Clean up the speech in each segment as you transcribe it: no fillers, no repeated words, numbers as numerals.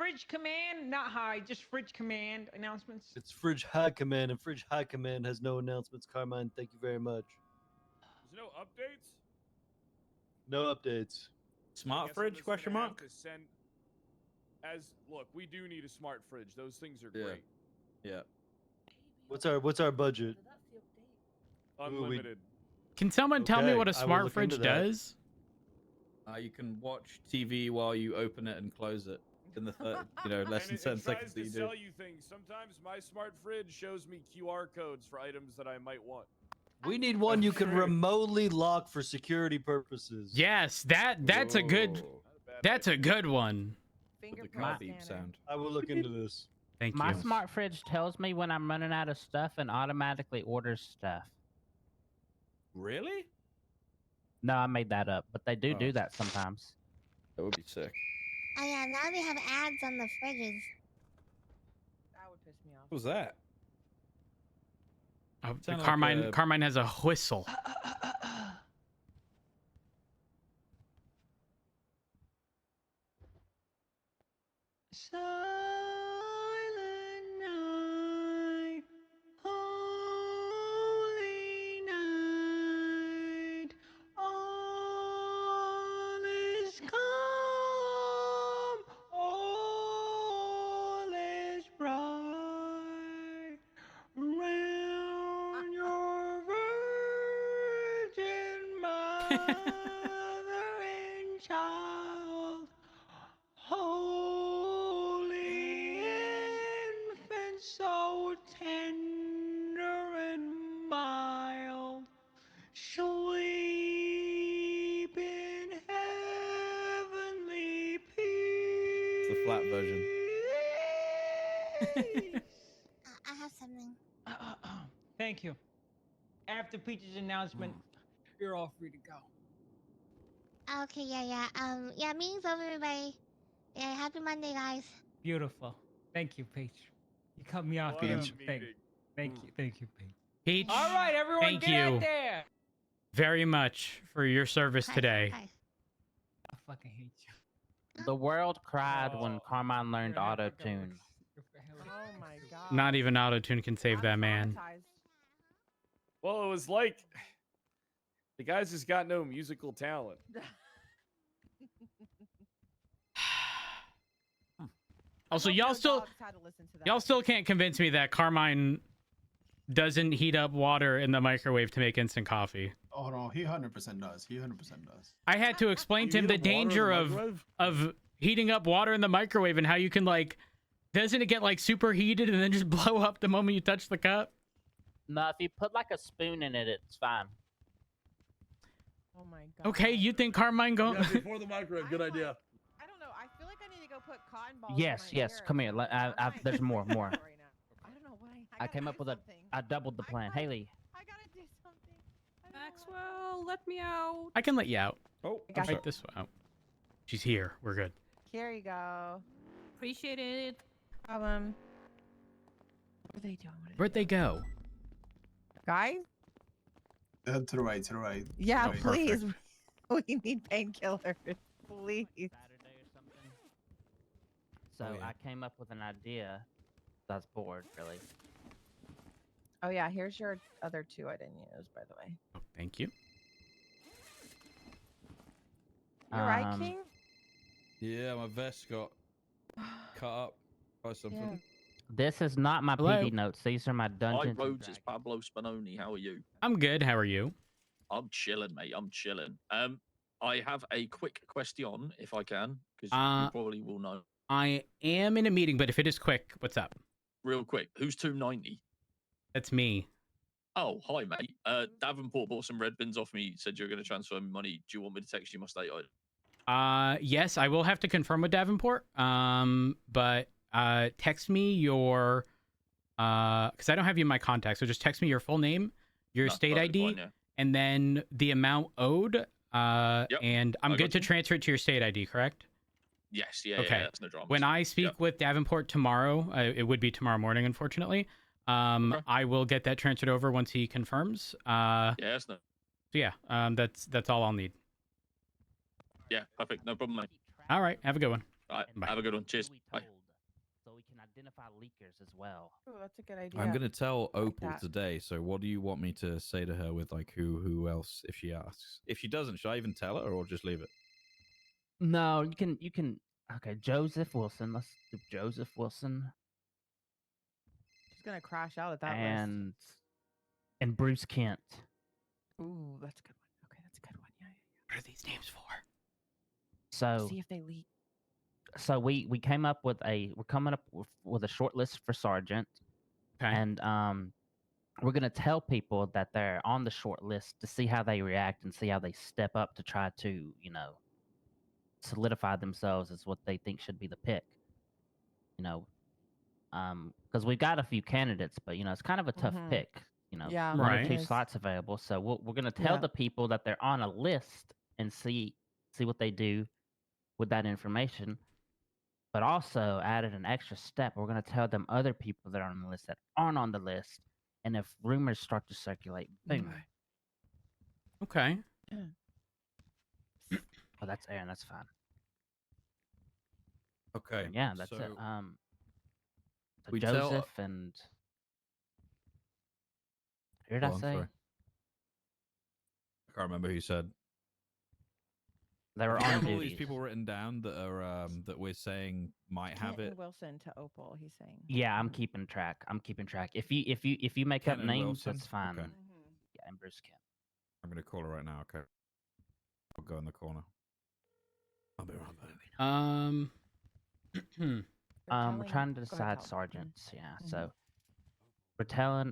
Fridge Command, not high, just Fridge Command announcements. It's Fridge High Command, and Fridge High Command has no announcements. Carmine, thank you very much. There's no updates? No updates. Smart fridge? Question mark. Look, we do need a smart fridge. Those things are great. Yeah. What's our budget? Unlimited. Can someone tell me Okay, what a I will smart look fridge into that. does? You can watch TV while you open it and close it in the less than 10 seconds that you It tries to do. sell you things. Sometimes my smart fridge shows me QR codes for items that I might want. We need one you can remotely lock for security purposes. Yes, that's a good. Whoa. That's a good one. With the Fingerprint car beep scanner. sound. I will look into this. Thank My you. smart fridge tells me when I'm running out of stuff and automatically orders stuff. Really? No, I made that up, but they do Oh. that sometimes. That would be sick. Oh yeah, now they have ads on the fridges. That would piss me off. What was that? Oh, Sound like Carmine. a- Carmine has a whistle. Silent night, holy night, all is calm, all is bright, around your virgin mother and child. Holy infant, so tender and mild, sleep in heavenly peace. It's the flat version. I have something. Thank you. After Peach's announcement, you're all free to go. Okay, yeah, meeting's over, everybody. Yeah, happy Monday, guys. Beautiful. Thank you, Peach. You cut me off. What a Peach. meeting. Thank you, Peach. Peach. All right, everyone, Thank get you out there. very much for your service Hi, today. hi. I fucking hate you. The world cried when Oh. Carmine learned You're an auto African tune. Oh my god. Not even autotune can save I'm that man. traumatized. Well, it was like the guy's just got no musical talent. Also, I hope y'all no still dogs had to listen to that. y'all still can't convince me that Carmine doesn't heat up water in the microwave to make instant coffee. Oh no, he 100% does. He 100% does. I had to explain to him the danger of heating up water in the microwave and how you can doesn't it get super heated and then just blow up the moment you touch the cup? No, if you put like a spoon in it, it's fine. Oh my god. Okay, you think Carmine go? Yeah, before the microwave. Good I'm idea. like- I don't know. I feel like I need to go put cotton balls. in Yes, my yes. hair Come or here. something. There's more. Right now. I don't know what I gotta came up do with something. I doubled the plan. Haley, I gotta do something. I don't know what. Maxwell, let me out. I can let you out. Oh, I got Right this way. Oh. She's here. We're good. Here you go. Appreciate it. What are they doing? Where'd they go? Guys? To the right, to the right. Yeah, Right. please. We need painkillers. Please. Saturday or something. So Oh, yeah. I came up with an idea. That's bored, really. Oh yeah, here's your other two I didn't use, by the way. Oh, thank you. You're right, King? Yeah, my vest got cut up by something. This is not my Hello? PB notes. These are my Hi, Dungeons and Rhodes. It's Dragons. Pablo Spinoni. How are you? I'm good. How are you? I'm chilling, mate. I'm chilling. I have a quick question, if I can, because Uh, you probably will know. I am in a meeting, but if it is quick, what's up? Real quick, who's 290? That's me. Oh, hi, mate. Davenport bought some red bins off me. Said you're going to transfer me money. Do you want me to text you my state ID? Yes, I will have to confirm with Davenport. But text me your because I don't have you in my contact, so just text me your full name, your No, state perfectly ID, fine, yeah. and then the amount owed. And I'm I good got to you. transfer it to your state ID, correct? Yes, yeah, Okay. yeah, that's no drama. When I speak with Davenport tomorrow, it would be tomorrow morning, unfortunately. Okay. I will get that transferred over once he confirms. Yeah, that's no. So yeah, that's all I'll need. Yeah, perfect. No problem, mate. All right, have a good one. All right, Bye. have a good one. Cheers. We Bye. told. identify leakers as well. Oh, that's a good idea. I'm gonna tell like Opal that. today. So what do you want me to say to her with like who else if she asks? If she doesn't, should I even tell her or just leave it? No, you can. Okay, Joseph Wilson. Let's do Joseph Wilson She's gonna crash out at that and Bruce Kent. list. Ooh, that's a good one. Okay, that's a good one. Yeah. What are these names for? So See if they leak. so we came up with we're coming up with a short list for sergeant, Okay. and we're gonna tell people that they're on the short list to see how they react and see how they step up to try to solidify themselves as what they think should be the pick. Because we've got a few candidates, but it's kind of a tough Mhm. pick. Yeah, one or Right. two it is. slots available. So we're gonna tell Yeah. the people that they're on a list and see what they do with that information. But also added an extra step. We're gonna tell them other people that are on the list that aren't on the list, and if rumors start to circulate, boom. Okay. Oh, that's Aaron. That's fine. Okay. Yeah, that's it. so So we tell- Joseph and who did Go I on, say? sorry. I can't remember who you said. They were Do you on have all these duties. people written down that are that we're saying might have Kent and it. Wilson to Opal. He's saying. Yeah, I'm keeping track. If you make Kent up and names, Wilson? that's fine. Okay. Yeah, and Bruce Kent. I'm gonna call her right now. Okay. I'll go in the corner. I'll be right back. We're trying to decide sergeants. Yeah, so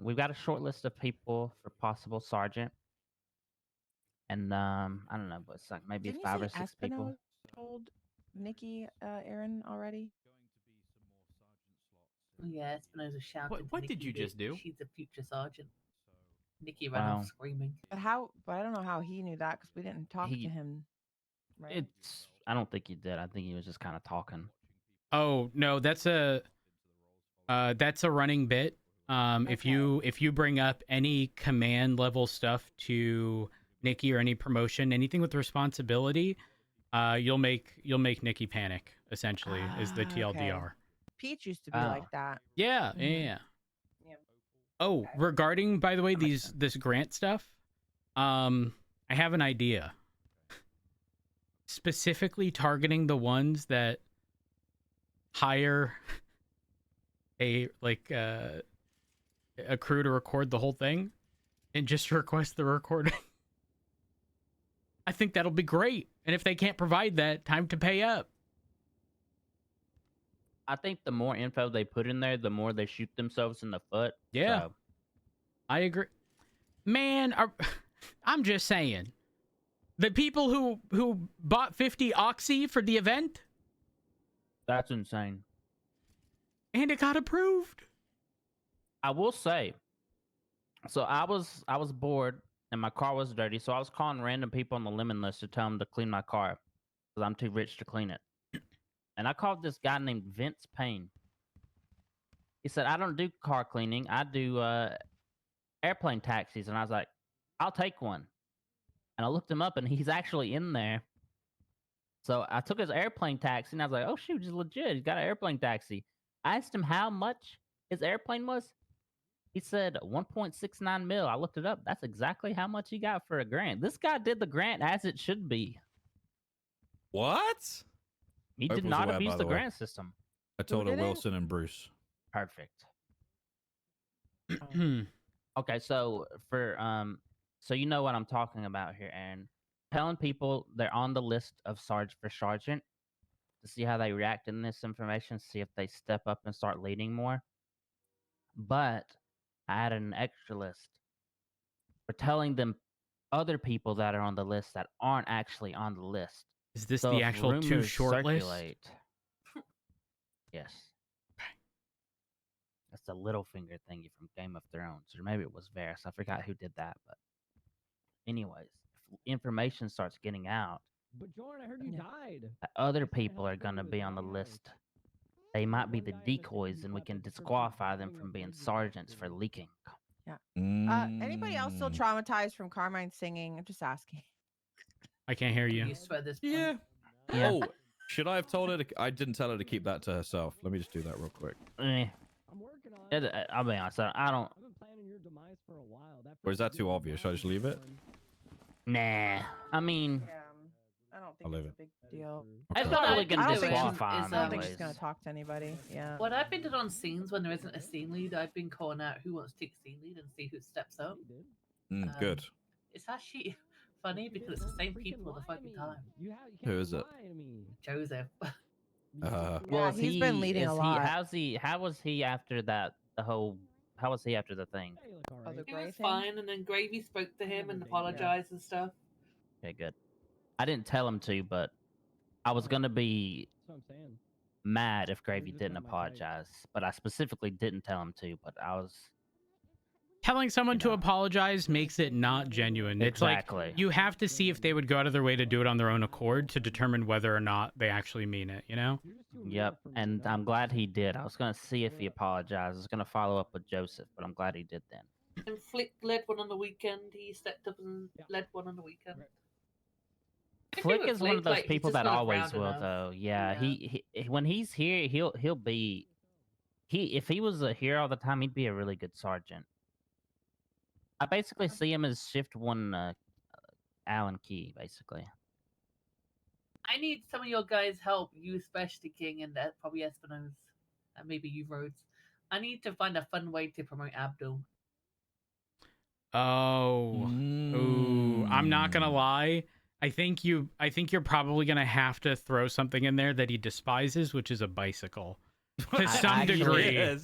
we've got a short list of people for possible sergeant, and I don't know, but it's like maybe Didn't 5 you or say 6 people. Espino told Nikki, Aaron already? Yeah, Espinosa shouted. What to did Nikki you that just do? She's a future sergeant. Nikki ran Wow. off screaming. But I don't know how he knew that because we didn't talk to him. Right. I don't think he did. I think he was just kind of talking. Oh no, that's a running bit. If you bring up any command level stuff to Nikki or any promotion, anything with responsibility, you'll make Nikki panic. Essentially, is the TLDR. Peach used to be like that. Yeah, yeah. Oh, regarding, by the way, this grant stuff, I have an idea. Specifically targeting the ones that hire a crew to record the whole thing and just request the recording. I think that'll be great. And if they can't provide that, time to pay up. I think the more info they put in there, the more they shoot themselves in the foot. Yeah. So, I agree. Man, I'm just saying. The people who bought 50 Oxy for the event, that's insane. and it got approved. I will say, so I was bored and my car was dirty, so I was calling random people on the lemon list to tell them to clean my car because I'm too rich to clean it. And I called this guy named Vince Payne. He said, I don't do car cleaning. I do airplane taxis. And I was like, I'll take one. And I looked him up, and he's actually in there. So I took his airplane taxi, and I was like, oh, shoot, he's legit. He's got an airplane taxi. I asked him how much his airplane was. He said 1.69 mil. I looked it up. That's exactly how much he got for a grant. This guy did the grant as it should be. What? He Opal's did not aware, abuse by the the way. grant system. I told her didn't? Wilson and Bruce. Perfect. Okay, so so you know what I'm talking about here, Aaron. Telling people they're on the list of sergeant to see how they react in this information, see if they step up and start leading more. But I added an extra list for telling them other people that are on the list that aren't actually on the list. Is this So the if actual too rumors short list? circulate- Yes. That's the Littlefinger thingy from Game of Thrones, or maybe it was Varys. I forgot who did that, but anyways, if information starts getting out, But Jordan, I heard you died. that other people are gonna be on the list. They might be the decoys, and we can disqualify them from being sergeants for leaking. Yeah. Anybody else still traumatized from Carmine singing? I'm just asking. I can't hear you. You swear this. Yeah. Yeah. Oh, Should I have told her to? I didn't tell her to keep that to herself. Let me just do that real quick. I'm working on it. I'll be honest. I don't. I've been planning your demise for a while. Or is that too obvious? Should I just leave it? Nah. I mean, I don't I'll think leave it's a it. big deal. it's What not really I've gonna been doing disqualify is, him I don't think she's anyways. gonna talk to anybody. Yeah. What I've been doing on scenes when there isn't a scene lead, I've been calling out who wants to take scene lead and see who steps up. Good. It's actually funny because it's the same people all the fucking time. Who is it? Joseph. Yeah, Well, he's been leading a lot. How was he after that? How was he after the thing? Oh, the He gray was thing? fine, and then Gravy spoke to him and apologized and stuff. Okay, good. I didn't tell him to, but I was gonna be mad if Gravy didn't apologize, but I specifically didn't tell him to. But I was. Telling someone to apologize makes it not genuine. It's Exactly. like you have to see if they would go out of their way to do it on their own accord to determine whether or not they actually mean it, you know? Yep, and I'm glad he did. I was gonna see if he apologized. I was gonna follow up with Joseph, but I'm glad he did then. And Flick led one on the weekend. He stepped up and led one on the weekend. Flick is one of those like, he's people just that not always around will, enough. though. Yeah, he when he's here, he'll be. If he was here all the time, he'd be a really good sergeant. I basically see him as shift one Allen Key, basically. I need some of your guys' help, you especially King and probably Espinosa, and maybe you Rhodes. I need to find a fun way to promote Abdul. Oh. Ooh, I'm not gonna lie. I think you're probably gonna have to throw something in there that he despises, which is a bicycle. To some degree. I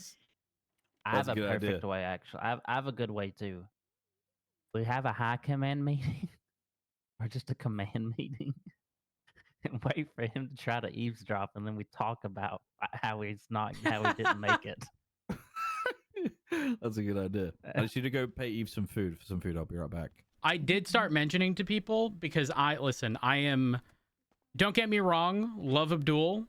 That's have a a good perfect idea. way, actually. I have a good way, too. We have a high command meeting, or just a command meeting, and wait for him to try to eavesdrop, and then we talk about how he didn't make it. That's a good idea. I just need to go pay Eve some food. For some food, I'll be right back. I did start mentioning to people because I am, don't get me wrong, love Abdul,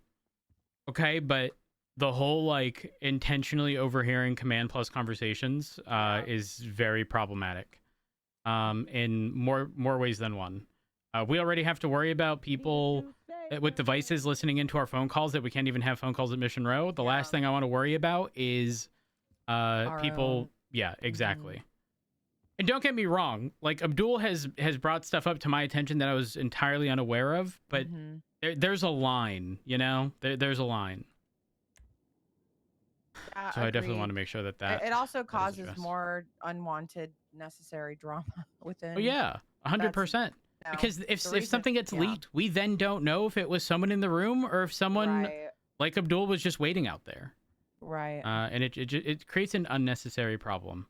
okay, but the whole like intentionally overhearing command plus conversations is very problematic, in more ways than one. We already have to worry about people with devices listening into our phone calls that we can't even have phone calls at Mission Row. The last thing I want to worry about is people. Yeah, exactly. And don't get me wrong, like Abdul has brought stuff up to my attention that I was entirely unaware of, but there's a line, you know? There's a line. Yeah, So I definitely agreed. want to make sure that It also that is causes addressed. more unwanted, necessary drama within. Oh yeah, 100%. No, Because the if reason- something gets yeah. leaked, we then don't know if it was someone in the room or if someone Right. like Abdul was just waiting out there. Right. And it creates an unnecessary problem.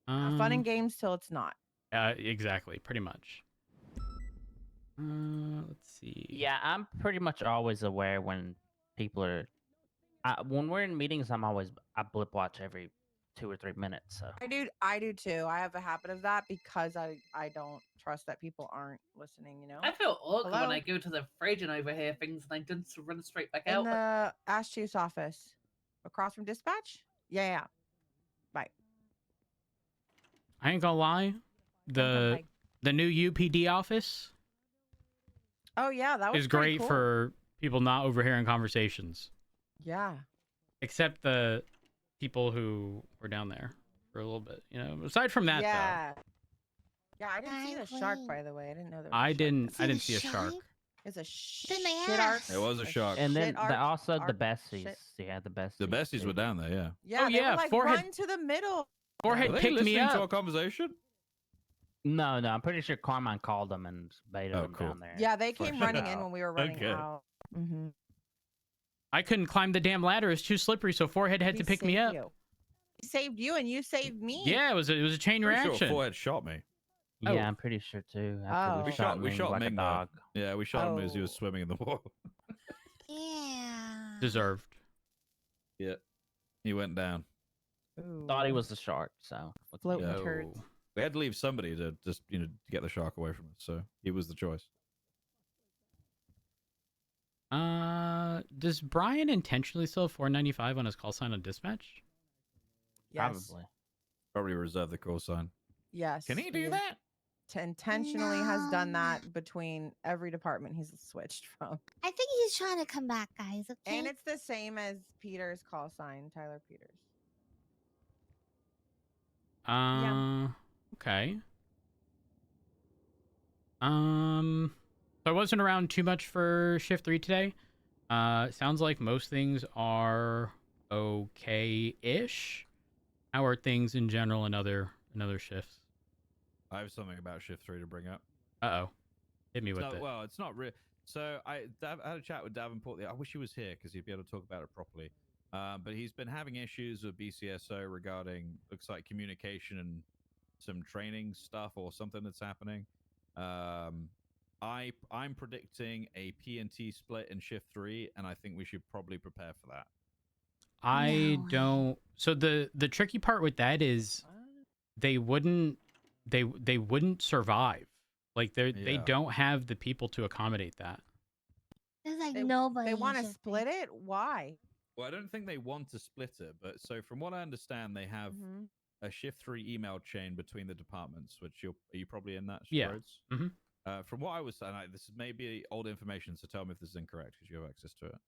Fun and games till it's not. Exactly, pretty much. Let's see. Yeah, I'm pretty much always aware when people are. When we're in meetings, I blip watch every 2 or 3 minutes. So I do too. I have a habit of that because I don't trust that people aren't listening, you know? I feel awkward when Hello? I go to the fridge and overhear things and I just run straight back In out. the Ash Chief's office. Across from dispatch? Yeah. Bye. I ain't gonna lie, the new UPD office Oh yeah, that was is pretty great cool. for people not overhearing conversations, Yeah. except the people who were down there for a little bit. You know, aside from that, Yeah. Yeah, I didn't see the shark, by the way. I didn't know there though, was I a shark. didn't see a shark. It's a in my shit arc. ass. It was a shark. and then shit arc- also the arc besties. shit. Yeah, the besties. The besties were down there, yeah. Yeah, Oh, they yeah, were like, forehead- run to the middle. Forehead Were they picked me listening to our up. conversation? No, I'm pretty sure Carmine called them and baited them cool. down there. Yeah, they came Flushed running it in out. when we were running Okay. out. Mm-hmm. I couldn't climb the damn ladder; it's too slippery. So Forehead had to pick me up. He saved you and you saved me. Yeah, it was a chain Pretty reaction. sure Forehead shot me. Yeah, Oh. I'm pretty sure too. After Oh. We me shot like Ming a though. dog. Yeah, we shot him as he was Oh. swimming in the water. Yeah. Deserved. Yeah, he went down. Thought he was the shark, so Floating Yeah. turds. We had to leave somebody to just to get the shark away from us, so he was the choice. Does Brian intentionally still have 495 on his call sign on dispatch? Yes. probably. Probably reserve the call sign. Yes. Can he do is. that? intentionally has done that between every department he's switched from. I think he's trying to come back, guys. Okay. And it's the same as Peter's call sign, Tyler Peters. Okay. So I wasn't around too much for shift 3 today. Sounds like most things are okay-ish. How are things in general in other shifts? I have something about shift 3 to bring up. Uh-oh. Hit me with it. Well, it's not real. So I had a chat with Davenport. I wish he was here because he'd be able to talk about it properly. But he's been having issues with BCSO regarding, looks like, communication and some training stuff or something that's happening. I'm predicting a P&T split in shift 3, and I think we should probably prepare for that. I don't. So the tricky part with that is they wouldn't survive. Like they don't have the people to accommodate that. There's like nobody. They want to split it? Why? Well, I don't think they want to split it, but so from what I understand, they have a shift 3 email chain between the departments, which are you probably in that? Yeah. Rhodes? From what I was saying, this is maybe old information, so tell me if this is incorrect because you have access to it.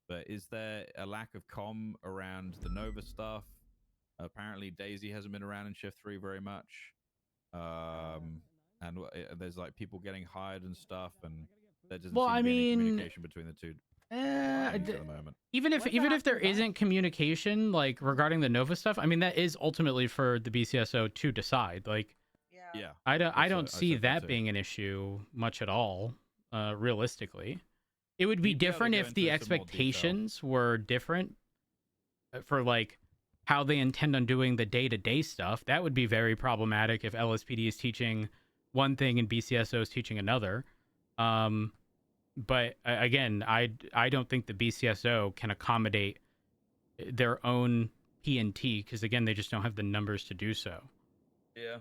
But is there a lack of comm around the Nova stuff? Apparently, Daisy hasn't been around in shift 3 very much. And there's like people getting hired and stuff, and there doesn't seem to be any communication between the two. At the moment. Even if there isn't communication like regarding the Nova stuff, I mean that is ultimately for the BCSO to decide. Like, yeah, I don't see that being an issue much at all. Realistically, it would be different if the expectations were different for like how they intend on doing the day-to-day stuff. That would be very problematic if LSPD is teaching one thing and BCSO is teaching another. But again, I don't think the BCSO can accommodate their own P&T because again, they just don't have the numbers to do so. Yeah,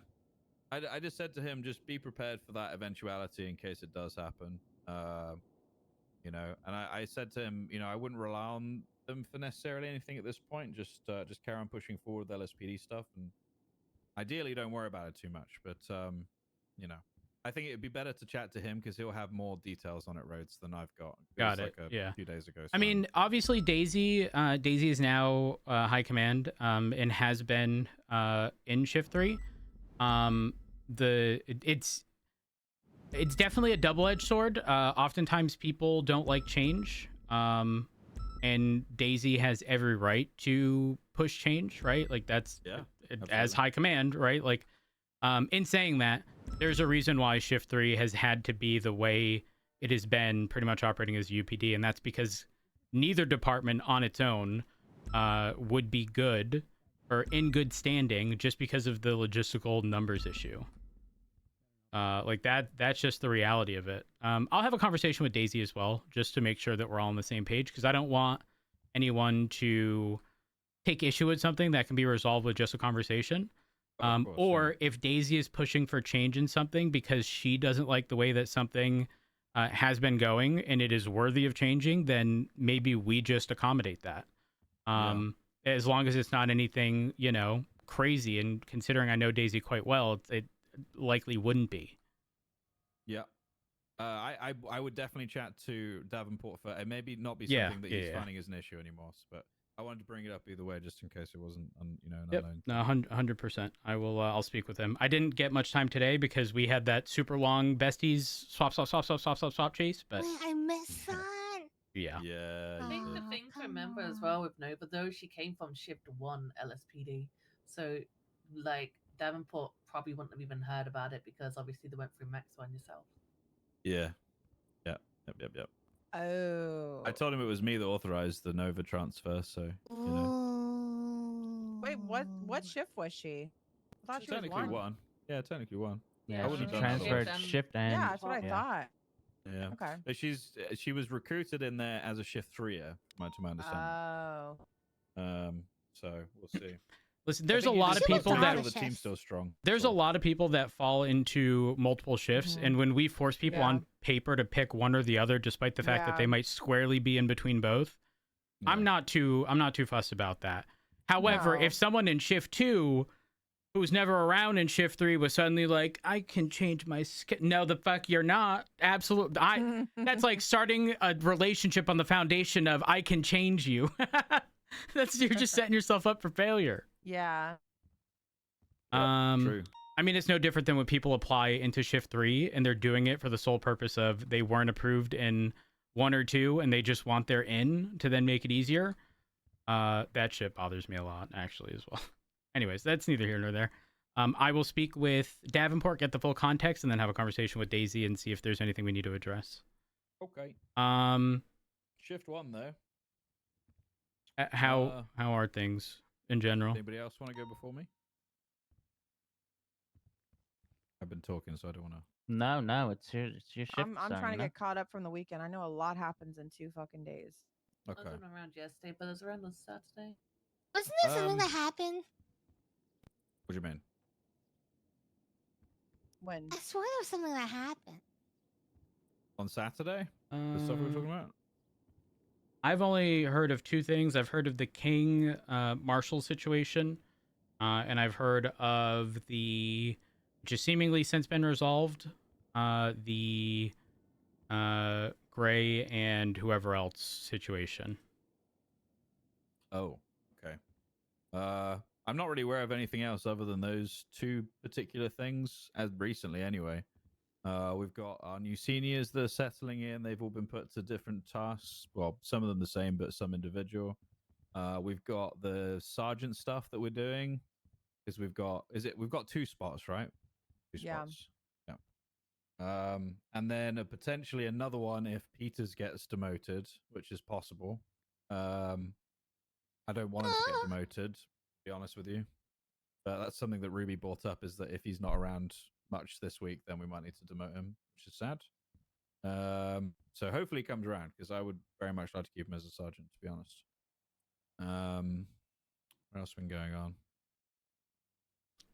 I just said to him, just be prepared for that eventuality in case it does happen. You know, and I said to him, you know, I wouldn't rely on them for necessarily anything at this point. Just carry on pushing forward with LSPD stuff, and ideally don't worry about it too much. But you know, I think it'd be better to chat to him because he'll have more details on it, Rhodes, than I've got. Got it. Like a few days ago. So I mean, obviously Daisy is now high command and has been in shift 3. It's definitely a double-edged sword. Oftentimes people don't like change. And Daisy has every right to push change, right? Like that's as high command, right? Like in saying that, there's a reason why shift 3 has had to be the way it has been pretty much operating as UPD, and that's because neither department on its own would be good or in good standing just because of the logistical numbers issue. Like that's just the reality of it. I'll have a conversation with Daisy as well, just to make sure that we're all on the same page, because I don't want anyone to take issue with something that can be resolved with just a conversation. Or if Daisy is pushing for change in something because she doesn't like the way that something has been going and it is worthy of changing, then maybe we just accommodate that. As long as it's not anything, you know, crazy. And considering I know Daisy quite well, it likely wouldn't be. Yeah. I would definitely chat to Davenport for it. Maybe not be something that he's finding as an issue anymore, but I wanted to bring it up either way, just in case it wasn't, you know, an unknown. No, 100%. I will. I'll speak with him. I didn't get much time today because we had that super long besties swap chase. But I missed that. Yeah. I think the thing to remember as well with Nova, though, she came from shift 1 LSPD, so like Davenport probably wouldn't have even heard about it because obviously they went through Maxwell and yourself. Yeah. Yep. Oh. I told him it was me that authorized the Nova transfer, so you know. Wait, what shift was she? I thought she was technically one. Yeah, technically one. Yeah, I wouldn't she have done that transferred otherwise. shift and Yeah, that's what I thought. Yeah. Okay. But she was recruited in there as a shift 3er, to my understanding. Oh. So we'll see. Listen, there's a lot of people that the team's still strong. There's a lot of people that fall into multiple shifts, and when we force people on paper to pick one or the other, despite the fact that they might squarely be in between both, I'm not too fussed about that. However, if someone in shift 2 who's never around in shift 3 was suddenly like, I can change my skin. No, the fuck you're not. Absolutely. That's like starting a relationship on the foundation of I can change you. You're just setting yourself up for failure. Yeah. True. I mean, it's no different than when people apply into shift 3 and they're doing it for the sole purpose of they weren't approved in 1 or 2 and they just want their in to then make it easier. That shit bothers me a lot, actually, as well. Anyways, that's neither here nor there. I will speak with Davenport, get the full context, and then have a conversation with Daisy and see if there's anything we need to address. Okay. Shift 1 though. How are things in general? Anybody else want to go before me? I've been talking, so I don't want to. No, it's your shift. I'm sir, trying you to know? get caught up from the weekend. I know a lot happens in 2 fucking days. I wasn't around yesterday, but I was around on Saturday. Wasn't there something that happened? What do you mean? When? I swear there was something that happened. On Saturday? The stuff we were talking about? I've only heard of 2 things. I've heard of the King Marshall situation, and I've heard of the, which has seemingly since been resolved, the Gray and whoever else situation. Oh, okay. I'm not really aware of anything else other than those 2 particular things, as recently anyway. We've got our new seniors that are settling in. They've all been put to different tasks. Well, some of them the same, but some individual. We've got the sergeant stuff that we're doing because we've got 2 spots, right? 2 spots. Yeah. And then potentially another one if Peters gets demoted, which is possible. I don't want him to get demoted, to be honest with you. But that's something that Ruby brought up, is that if he's not around much this week, then we might need to demote him, which is sad. So hopefully he comes around, because I would very much like to keep him as a sergeant, to be honest. What else has been going on?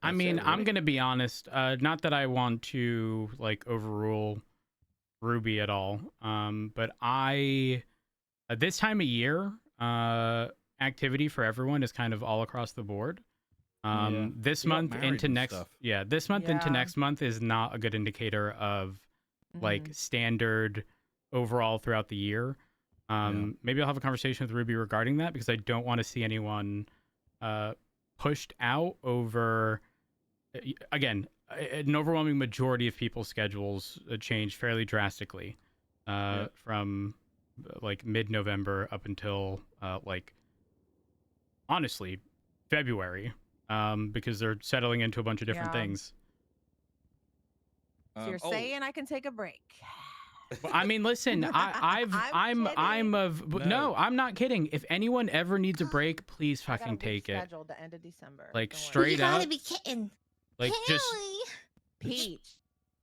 I mean, I'm going to be honest. Not that I want to like overrule Ruby at all. But this time of year, activity for everyone is kind of all across the board. This month into next, this month into next month is not a good indicator of like standard overall throughout the year. Maybe I'll have a conversation with Ruby regarding that, because I don't want to see anyone pushed out over. Again, an overwhelming majority of people's schedules change fairly drastically from like mid-November up until like honestly February, because they're settling into a bunch of different things. So you're saying I can take a break? Well, I mean, listen, I'm not kidding. If anyone ever needs a break, please fucking take it. Scheduled the end of December. Like straight You up. gotta be kidding. Like just Peach.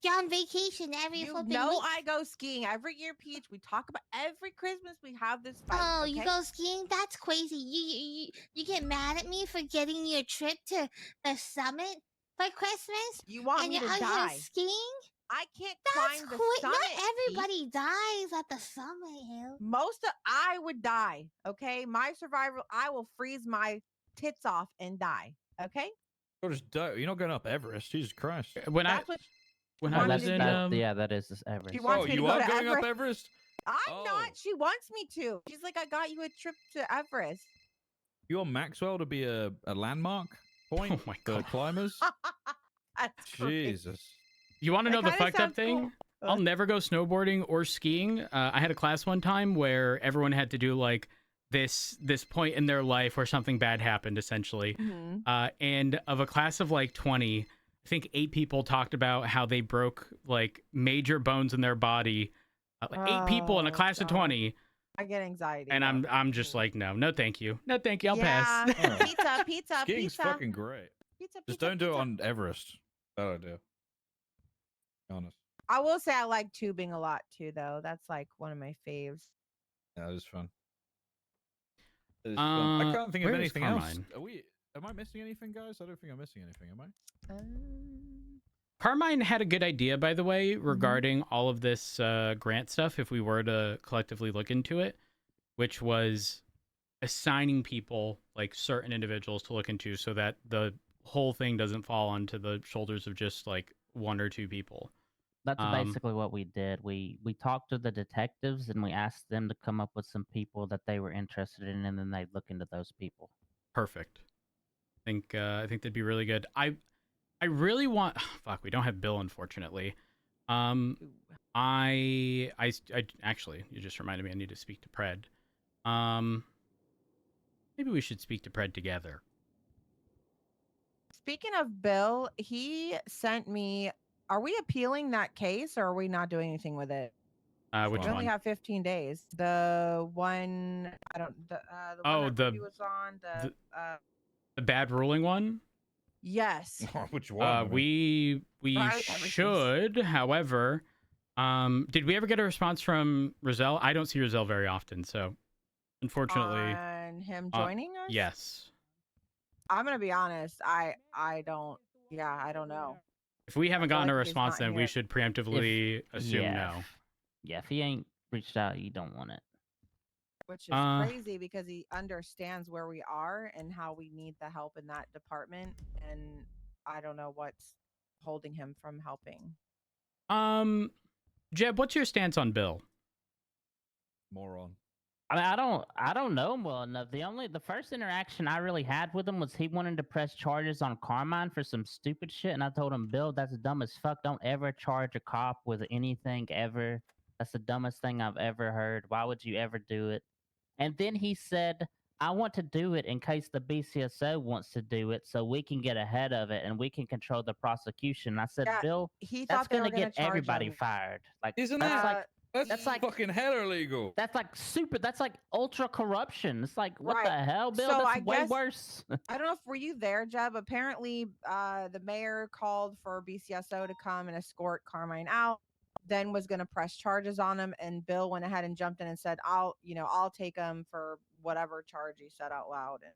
You're on vacation every flipping week. I go skiing every year, Peach. We talk about every Christmas we have this fight. Oh, okay? you go skiing? That's crazy. You get mad at me for getting you a trip to the summit for Christmas? You want and me you're to out die? here skiing? I can't That's climb the quick. summit. Not everybody dies at the summit hill. I would die. Okay, my survival. I will freeze my tits off and die. Okay. You're not going up Everest, Jesus Christ. When I was in that is this Everest. She wants me to you go are to going Everest. up Everest? I'm not. She wants me to. She's like, I got you a trip to Everest. You want Maxwell to be a landmark point for climbers? Jesus. You want to know the fucked up thing? Cool. I'll never go snowboarding or skiing. I had a class one time where everyone had to do like this point in their life where something bad happened, essentially. And of a class of like 20, I think 8 people talked about how they broke like major bones in their body. 8 people in a class of 20. I get anxiety. And I'm just like, no, thank you. No, thank you. I'll pass. Pizza. Skiing's fucking great. Just don't do it on Everest. Bad idea. Be honest. I will say I like tubing a lot too, though. That's like one of my faves. Yeah, that is fun. That is fun. I can't think of anything else. Am I missing anything, guys? I don't think I'm missing anything, am I? Carmine had a good idea, by the way, regarding all of this grant stuff, if we were to collectively look into it, which was assigning people, like certain individuals to look into, so that the whole thing doesn't fall onto the shoulders of just like 1 or 2 people. That's basically what we did. We talked to the detectives and we asked them to come up with some people that they were interested in, and then they'd look into those people. Perfect. I think that'd be really good. I really want. Fuck, we don't have Bill, unfortunately. I actually, you just reminded me I need to speak to Pred. Maybe we should speak to Pred together. Speaking of Bill, he sent me. Are we appealing that case, or are we not doing anything with it? Which we only one? have 15 days. The one I don't. The Oh, one that Ruby was on. The bad ruling one. Yes. Which one? We Right, should, however, did we ever get a response from Roselle? I don't see Roselle very often, so unfortunately. On him joining us? Yes. I'm gonna be honest. I don't. Yeah, I don't know. If we haven't gotten a like he's response, not then we here. should preemptively assume no. Yeah, if he ain't reached out, you don't want it. Which is crazy because he understands where we are and how we need the help in that department, and I don't know what's holding him from helping. Jeb, what's your stance on Bill? Moron. I mean, I don't know him well enough. The first interaction I really had with him was he wanted to press charges on Carmine for some stupid shit, and I told him, Bill, that's dumb as fuck. Don't ever charge a cop with anything ever. That's the dumbest thing I've ever heard. Why would you ever do it? And then he said, I want to do it in case the BCSO wants to do it, so we can get ahead of it and we can control the prosecution. I said, Yeah, Bill, he that's thought they gonna were gonna get charge everybody him. fired. Like, Isn't that's that like that's like fucking hell illegal? that's like super. That's like ultra corruption. It's like, what the Right. hell, Bill? So That's I way guess- worse. I don't know if were you there, Jeb. Apparently, the mayor called for BCSO to come and escort Carmine out. Then was going to press charges on him, and Bill went ahead and jumped in and said, "I'll take him for whatever charge he said out loud." And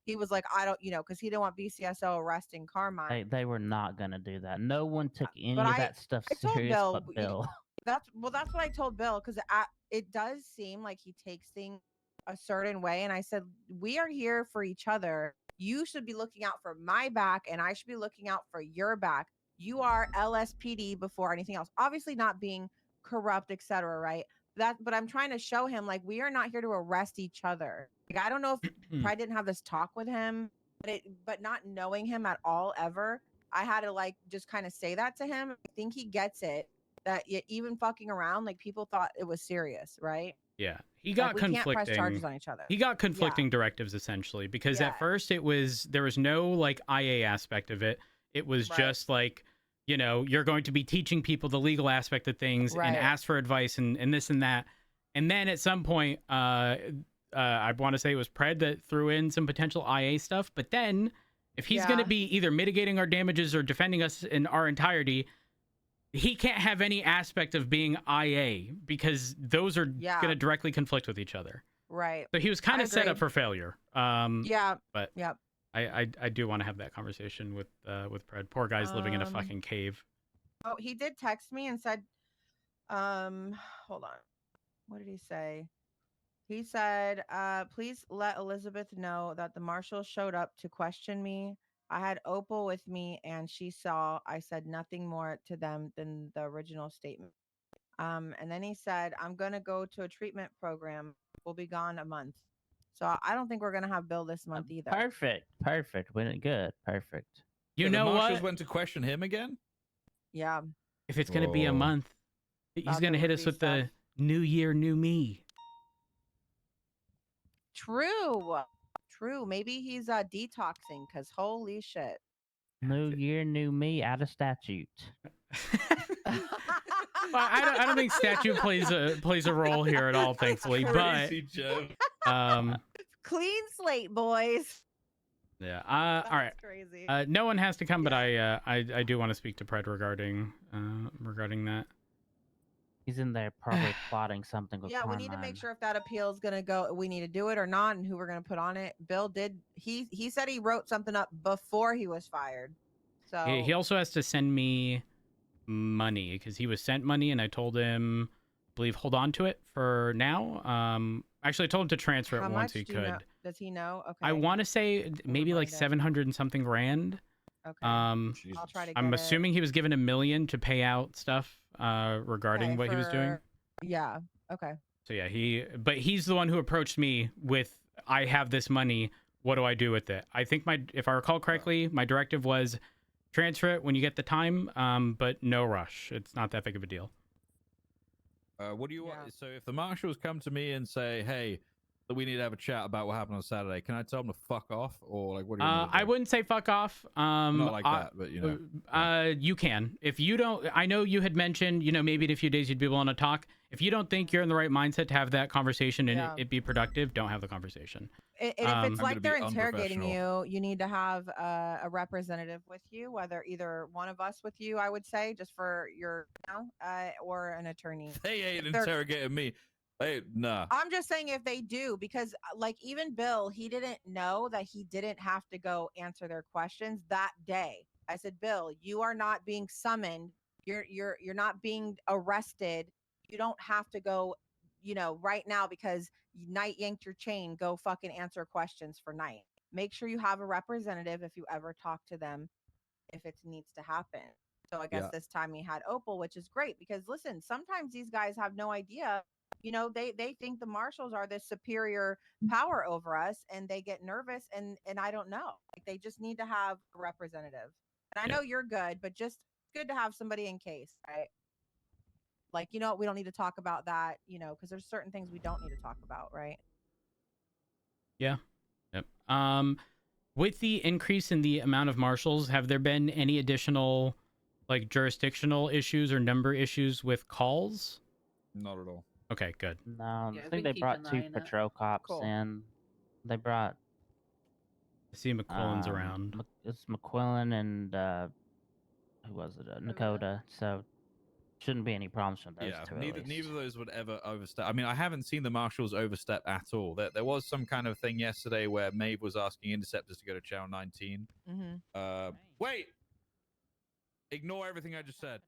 he was like, "I don't, because he didn't want BCSO arresting Carmine." They were not gonna do that. No one took any But of that stuff I told serious Bill, but Bill. That's what I told Bill, because it does seem like he takes things a certain way, and I said, we are here for each other. You should be looking out for my back, and I should be looking out for your back. You are LSPD before anything else. Obviously not being corrupt, etc. Right? But I'm trying to show him, like, we are not here to arrest each other. Like, I don't know if I didn't have this talk with him, but not knowing him at all ever, I had to like just kind of say that to him. I think he gets it. That even fucking around, like, people thought it was serious, right? Yeah, he got we conflicting. Can't press charges on each other. He got conflicting directives essentially because at first there was no like IA aspect of it. It was just like, you're going to be teaching people the legal aspect of things and ask for advice and this and that. And then at some point, I want to say it was Pred that threw in some potential IA stuff. But then if he's going to be either mitigating our damages or defending us in our entirety, he can't have any aspect of being IA because those are going to directly conflict with each other. Right. So he was kind of set up for failure. But yep. I do want to have that conversation with Pred. Poor guy's living in a fucking cave. Oh, he did text me and said, hold on. What did he say? He said, please let Elizabeth know that the marshal showed up to question me. I had Opal with me and she saw I said nothing more to them than the original statement. And then he said, I'm going to go to a treatment program. We'll be gone a month. So I don't think we're going to have Bill this month either. Perfect. Good. Perfect. You know the what? marshals went to question him again? Yeah. If it's going to be a month, he's going to hit us with the new year, new me. True. Maybe he's detoxing because holy shit. New year, new me, out of statute. Well, I don't think statute plays a role here at all, thankfully. Crazy joke. Clean slate, boys. Yeah. All right. Crazy. No one has to come, but I do want to speak to Pred regarding that. He's in there probably plotting something with Yeah, we need to make sure if that appeal is gonna go, we need to do it or not, and who we're gonna put on it. Bill did. He said he wrote something up before he was fired. So he also has to send me money because he was sent money, and I told him, I believe, hold on to it for now. Actually, I told him to transfer it once he could. Does he know? Okay. I want to say maybe like 700 and something grand. Okay. I'll try to I'm get it. assuming he was given $1 million to pay out stuff regarding Okay, what he was doing. Yeah. Okay. So yeah, but he's the one who approached me with, I have this money. What do I do with it? I think if I recall correctly, my directive was transfer it when you get the time, but no rush. It's not that big of a deal. What do you want? So if the marshals come to me and say, "Hey, we need to have a chat about what happened on Saturday," can I tell them to fuck off, or like what do you want me to do? I wouldn't say fuck off. Not like that, but you know. You can. If you don't, I know you had mentioned, maybe in a few days you'd be willing to talk. If you don't think you're in the right mindset to have that conversation and it be productive, don't have the conversation. And if it's like they're interrogating you, you need to have a representative with you, whether either one of us with you, I would say, just for your, or an attorney. They ain't interrogating me. Hey, nah. I'm just saying if they do, because like even Bill, he didn't know that he didn't have to go answer their questions that day. I said, Bill, you are not being summoned. You're not being arrested. You don't have to go, right now because Knight yanked your chain. Go fucking answer questions for Knight. Make sure you have a representative if you ever talk to them, if it needs to happen. So I guess this time he had Opal, which is great because listen, sometimes these guys have no idea. They think the marshals are this superior power over us and they get nervous and I don't know. Like they just need to have a representative. And I know you're good, but just good to have somebody in case, right? Like, we don't need to talk about that, because there's certain things we don't need to talk about, right? Yeah. Yep. With the increase in the amount of marshals, have there been any additional like jurisdictional issues or number issues with calls? Not at all. Okay, good. No, I think they brought 2 patrol cops in. They brought. I see McQuillan's around. It's McQuillan and who was it? Nakota. So shouldn't be any problems from those two. Neither of those would ever overstep. I mean, I haven't seen the marshals overstep at all. There was some kind of thing yesterday where Maeve was asking interceptors to go to channel 19. Wait! Ignore everything I just said.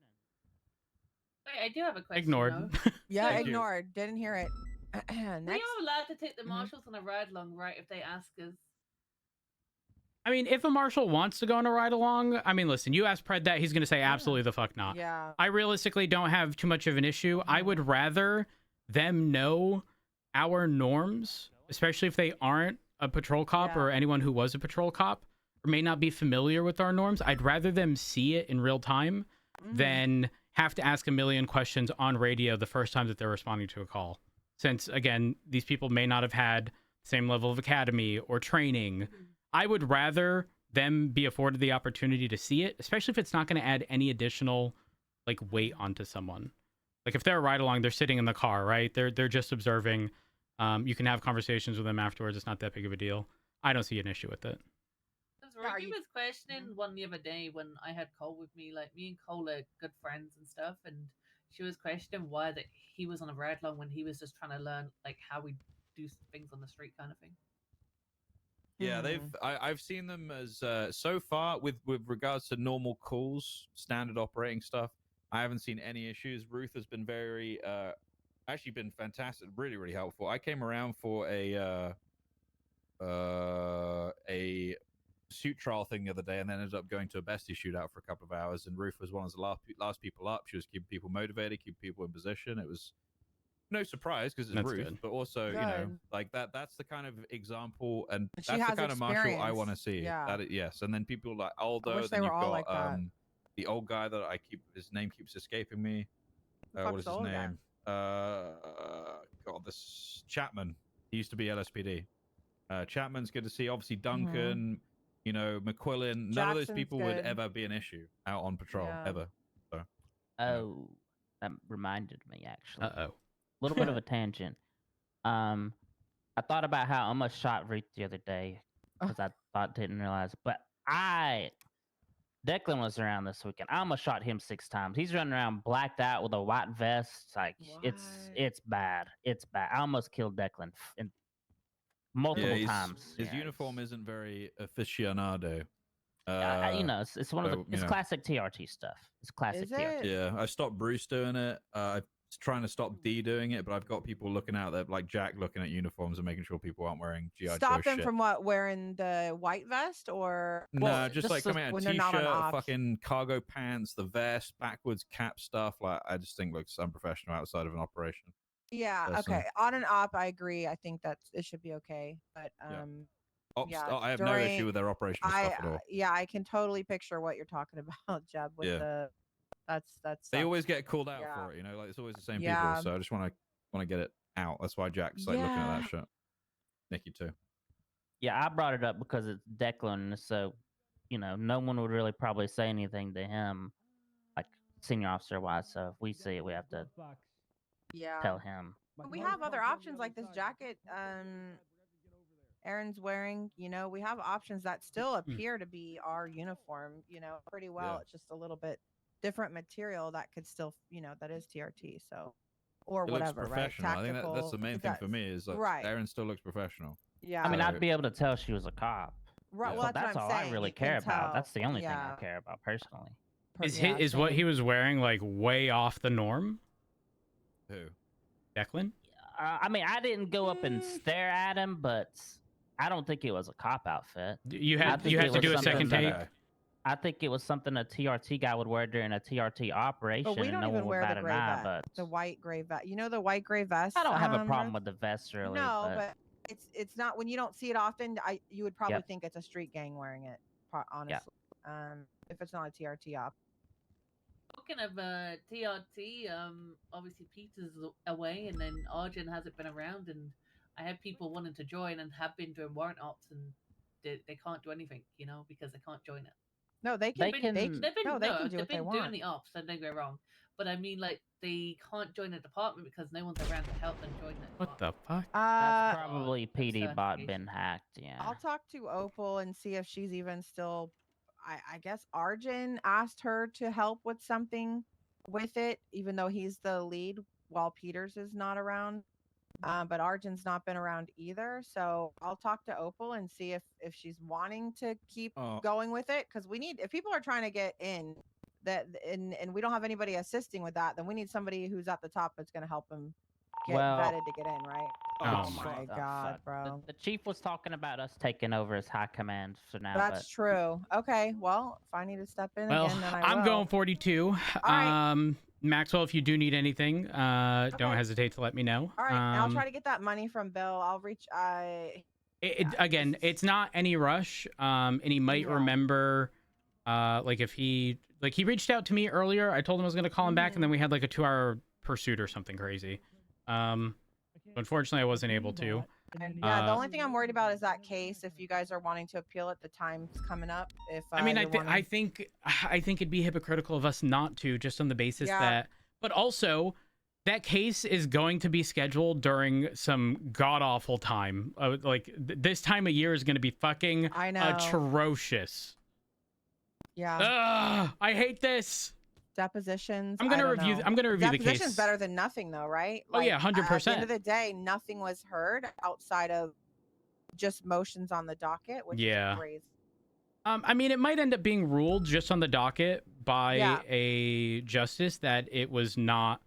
Wait, I do have a question. Ignored. Yeah, Thank you. ignored. Didn't hear it. We are allowed to take the marshals on a ride along, right? If they ask us. I mean, if a marshal wants to go on a ride along, I mean, listen, you ask Pred that, he's going to say absolutely the fuck not. Yeah. I realistically don't have too much of an issue. I would rather them know our norms, especially if they aren't a patrol cop or anyone who was a patrol cop or may not be familiar with our norms. I'd rather them see it in real time than have to ask a million questions on radio the first time that they're responding to a call. Since, again, these people may not have had the same level of academy or training. I would rather them be afforded the opportunity to see it, especially if it's not going to add any additional like weight onto someone. Like if they're a ride along, they're sitting in the car, right? They're just observing. You can have conversations with them afterwards. It's not that big of a deal. I don't see an issue with it. Ricky was questioning one the other day when I had Cole with me. Like me and Cole are good friends and stuff, and she was questioning why that he was on a ride along when he was just trying to learn like how we do things on the street, kind of thing. Yeah, I've seen them as so far with regards to normal calls, standard operating stuff. I haven't seen any issues. Ruth has been very actually been fantastic, really helpful. I came around for a suit trial thing the other day, and then ended up going to a bestie shootout for a couple of hours. And Ruth was one of the last people up. She was keeping people motivated, keeping people in position. It was no surprise because it's Ruth, but also like that's the kind of example, and that's the kind of marshal I want to see. Yeah. Yes, and then people like Aldo. Then you've got the old guy that his name keeps escaping me. What is his name? God, this Chapman. He used to be LSPD. Chapman's good to see. Obviously Duncan. McQuillan. None of those people would ever be an issue out on patrol ever. So. Oh, that reminded me actually. Uh-oh. A little bit of a tangent. I thought about how I almost shot Ruth the other day because I didn't realize. But Declan was around this weekend. I almost shot him 6 times. He's running around blacked out with a white vest. Like it's bad. It's bad. I almost killed Declan multiple times. His uniform isn't very aficionado. It's one of the classic TRT stuff. It's classic TRT. Yeah, I stopped Bruce doing it. I trying to stop D doing it, but I've got people looking out there, like Jack, looking at uniforms and making sure people aren't wearing GI Stop Joe them shit. from what? Wearing the white vest or? No, just like coming out when a they're not on t-shirt, ops. fucking cargo pants, the vest, backwards cap stuff. Like I just think looks unprofessional outside of an operation. Yeah. Personally. Okay. On an op, I agree. I think it should be okay. But Ops, yeah, I have no issue with their operational stuff at all. Yeah, I can totally picture what you're talking about, Jeb. With the that's They always get called out for it, you know, like it's always the same people. So I just want to get it out. That's why Jack's like looking at that shit. Nikki too. Yeah, I brought it up because it's Declan, so you know, no one would really probably say anything to him, like senior officer wise. So if we see it, we have to tell him. We have other options like this jacket. Aaron's wearing, you know, we have options that still appear to be our uniform, you know, pretty well. Yeah. It's just a little bit different material that could still, you know, that is TRT. So, or It whatever, looks right? professional. I think that's the main thing for me is like Aaron still looks professional. Yeah. I mean, I'd be able to tell she was a cop. Right. So Well, that's what I'm all saying. I really You can care about. tell. That's the only thing Yeah. I care about personally. Is what he was wearing like way off the norm? Who? Declan? I mean, I didn't go up and stare at him, but I don't think it was a cop outfit. You had to do a second take. I think it was something a TRT guy would wear during a TRT operation. But we don't and no even one would wear bat the an gray eye, vest, but the white gray vest. You know the white gray vest. I don't have a problem with the vest really. No, but it's not when you don't see it often. You would probably Yep. think it's a street gang wearing it. Honestly, if it's not a TRT op. Talking of TRT, obviously Peter's away, and then Arjun hasn't been around, and I have people wanting to join and have been doing warrant ops, and they can't do anything, you know, because they can't join it. No, they can. They can do They've what been they doing want. the ops, so don't go wrong. But I mean, like, they can't join a department because no one's around to help them join it. What the fuck? That's probably PD bot been hacked. Yeah. I'll talk to Opal and see if she's even still. I guess Arjun asked her to help with something with it, even though he's the lead while Peters is not around. But Arjun's not been around either. So I'll talk to Opal and see if she's wanting to keep going with it. Because we need, if people are trying to get in, and we don't have anybody assisting with that, then we need somebody who's at the top that's going to help them get vetted to get in, right? Oh my God, bro. The chief was talking about us taking over as high command for now. That's true. Okay, well, if I need to step in Well, again, then I'm going 42. Maxwell, if you do need anything, don't hesitate to let me know. All right, and I'll try to get that money from Bill. I'll reach. Again, it's not any rush. And he might remember, like if he reached out to me earlier. I told him I was going to call him back, and then we had like a 2-hour pursuit or something crazy. Unfortunately, I wasn't able to. Yeah, the only thing I'm worried about is that case. If you guys are wanting to appeal it, the time's coming up. If I mean, I think it'd be hypocritical of us not to, just on the basis that. But also, that case is going to be scheduled during some god awful time. Like this time of year is going to be fucking atrocious. Yeah. Ugh, I hate this. Depositions. I'm gonna review the case. Deposition's better than nothing, though, right? Oh yeah, 100%. At the end of the day, nothing was heard outside of just motions on the docket, which is crazy. I mean, it might end up being ruled just on the docket by a justice that it was not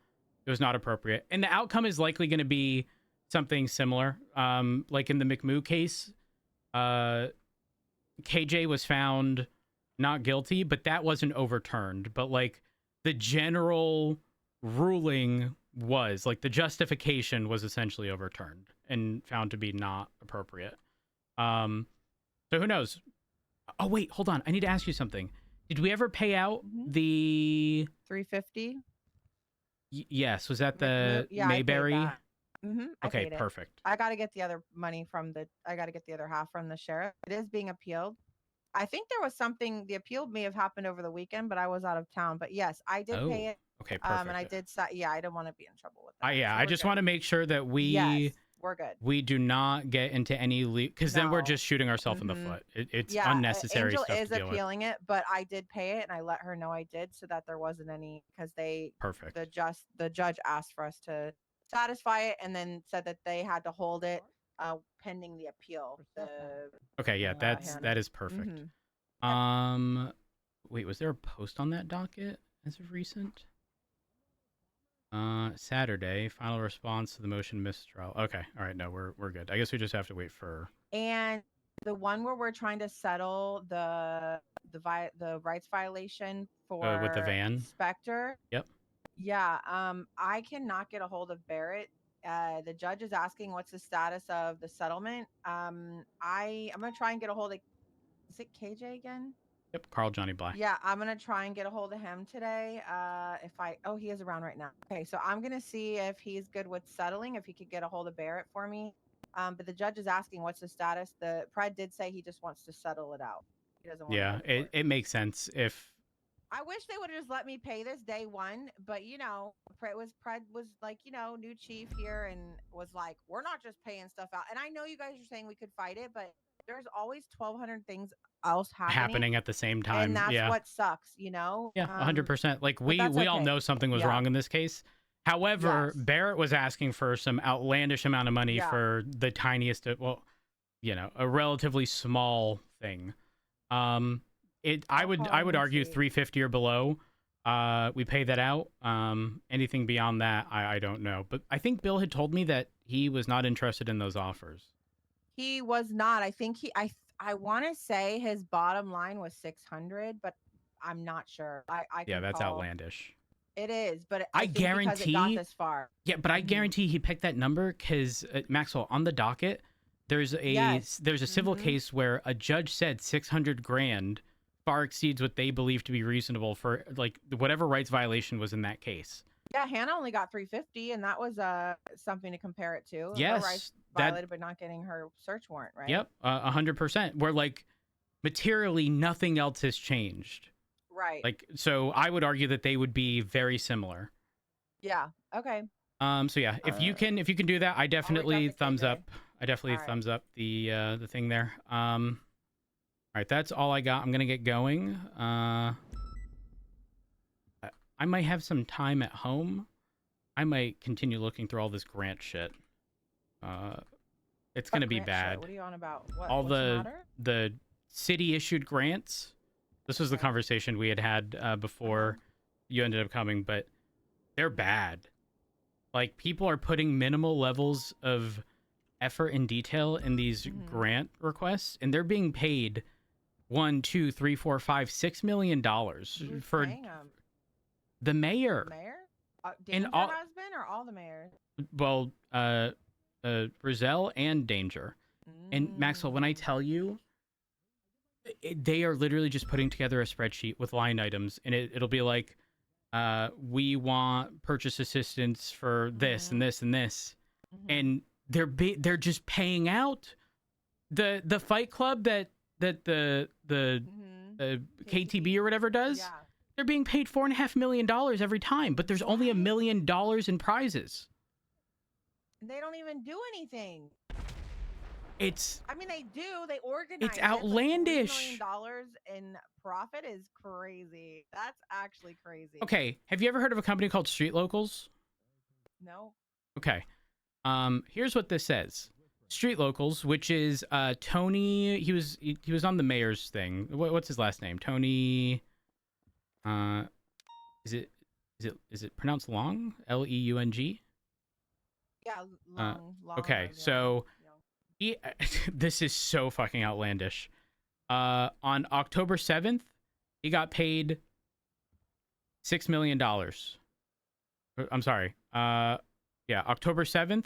appropriate, and the outcome is likely going to be something similar. Like in the McMoo case, KJ was found not guilty, but that wasn't overturned. But like the general ruling was, like the justification was essentially overturned and found to be not appropriate. So who knows? Oh wait, hold on. I need to ask you something. Did we ever pay out the $350? Yes. Was that the Mayberry? Okay, perfect. I got to get the other money from I got to get the other half from the sheriff. It is being appealed. I think there was something, the appeal may have happened over the weekend, but I was out of town. But yes, I did pay it. Okay, perfect. And I did, I didn't want to be in trouble with that. I just want to make sure that we're good. We do not get into any because then we're just shooting ourselves in the foot. It's unnecessary Angel stuff is to deal with. appealing it, but I did pay it and I let her know I did so that there wasn't any, because the judge asked for us to satisfy it and then said that they had to hold it pending the appeal. Okay, yeah, that is perfect. Wait, was there a post on that docket as of recent? Saturday, final response to the motion mistrial. Okay, all right, no, we're good. I guess we just have to wait for. And the one where we're trying to settle the rights violation for With the van? Spectre. Yep. Yeah, I cannot get a hold of Barrett. The judge is asking what's the status of the settlement. I'm gonna try and get a hold of. Is it KJ again? Yep, Carl Johnny Black. Yeah, I'm gonna try and get a hold of him today. He is around right now. Okay, so I'm gonna see if he's good with settling. If he could get a hold of Barrett for me. But the judge is asking what's the status. The Pred did say he just wants to settle it out. He doesn't want. Yeah, it makes sense if. I wish they would have just let me pay this day one, but Pred was like, new chief here and was like, we're not just paying stuff out. And I know you guys are saying we could fight it, but there's always 1,200 things else happening at the same time. And that's yeah. what sucks, Yeah, 100%. Like we okay. all know something was wrong in this case. However, Yes. Barrett was asking for some outlandish amount of money for the tiniest, a relatively small thing. I would argue 350 or below. We pay that out. Anything beyond that, I don't know. But I think Bill had told me that he was not interested in those offers. He was not. I think I want to say his bottom line was 600, but I'm not sure. Yeah, that's outlandish. It is, but I think guarantee because it got this far. Yeah, but I guarantee he picked that number because Maxwell, on the docket, there's a civil case where a judge said 600 grand far exceeds what they believe to be reasonable for like whatever rights violation was in that case. Yeah, Hannah only got 350, and that was something to compare it to. Yes, her rights violated by not getting her search warrant, right? Yep, 100%. Where like materially nothing else has changed. Right. Like, so I would argue that they would be very similar. Yeah. Okay. So yeah, if you can do that, I definitely thumbs up. I definitely All thumbs up the thing there. All right, that's all I got. I'm gonna get going. I might have some time at home. I might continue looking through all this grant shit. It's gonna be bad. What are you on about? All what's the matter? the city issued grants. This was the conversation we had before you ended up coming, but they're bad. Like, people are putting minimal levels of effort and detail in these grant requests, and they're being paid $1, $2, $3, $4, $5, $6 million for the mayor. The mayor? Danger has been, or all the mayors? Well, Rizal and Danger. And Maxwell, when I tell you, they are literally just putting together a spreadsheet with line items, and it'll be like, we want purchase assistance for this and this and this, and they're just paying out the Fight Club that the KTB or whatever does. Yeah. They're being paid $4.5 million every time, but there's only $1 million in prizes. They don't even do anything. I mean, they do. They organize. It's outlandish. $3 million in profit is crazy. That's actually crazy. Okay, have you ever heard of a company called Street Locals? No. Okay. Here's what this says. Street Locals, which is Tony. He was on the mayor's thing. What's his last name? Tony. Is it pronounced Long? Leung? Yeah, long. Okay, so this is so fucking outlandish. On October 7th, he got paid $6 million. I'm sorry. October 7th,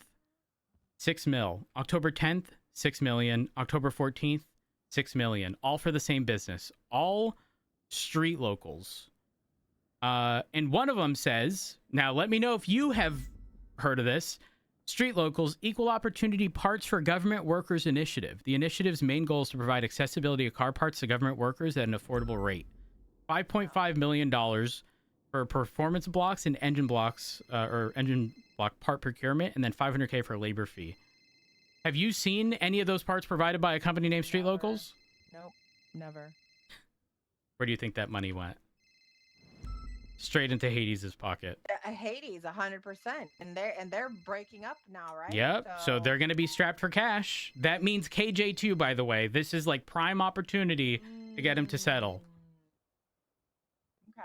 6 mil. October 10th, 6 million. October 14th, 6 million. All for the same business. All Street Locals. And one of them says, now let me know if you have heard of this. Street Locals Equal Opportunity Parts for Government Workers Initiative. The initiative's main goal is to provide accessibility of car parts to government workers at an affordable rate. $5.5 million for performance blocks and engine blocks, or engine block part procurement, and then $500K for a labor fee. Have you seen any of those parts provided by a company named Street Locals? Nope, never. Where do you think that money went? Straight into Hades' pocket. Hades, 100%, and they're breaking up now, right? Yep. So they're going to be strapped for cash. That means KJ2, by the way. This is like prime opportunity to get him to settle. Okay.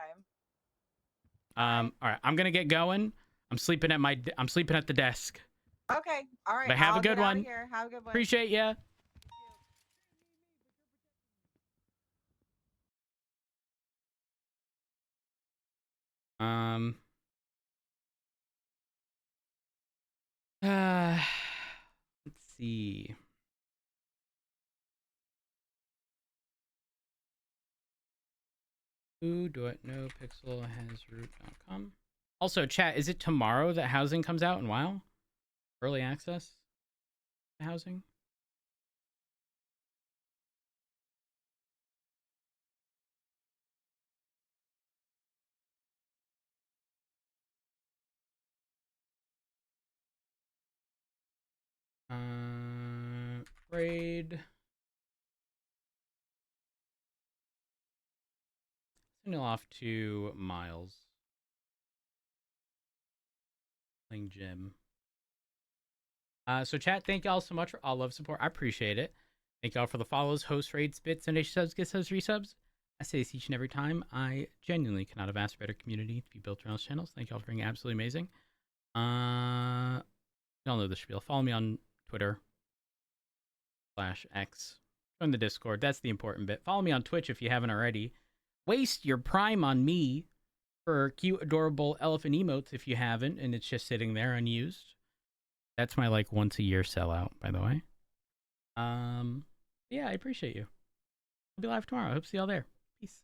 All right. I'm going to get going. I'm sleeping at the desk. Okay. All right. But have I'll a good get outta one. Here. Have a good one. Appreciate ya. Let's see. Who do I know? Pixel has root.com. Also, chat, is it tomorrow that housing comes out in WoW? Early access to housing? Raid. Send it off to Miles. Playing Jim. So chat, thank y'all so much for all love support. I appreciate it. Thank y'all for the follows, host raids, bits, and subs, get subs, resubs. I say this each and every time. I genuinely cannot have asked for a better community to be built around this channel. So thank y'all for being absolutely amazing. Y'all know the spiel. Follow me on Twitter /X. Join the Discord. That's the important bit. Follow me on Twitch if you haven't already. Waste your prime on me for cute, adorable elephant emotes if you haven't, and it's just sitting there unused. That's my like once a year sellout, by the way. Yeah, I appreciate you. I'll be live tomorrow. I hope to see y'all there. Peace.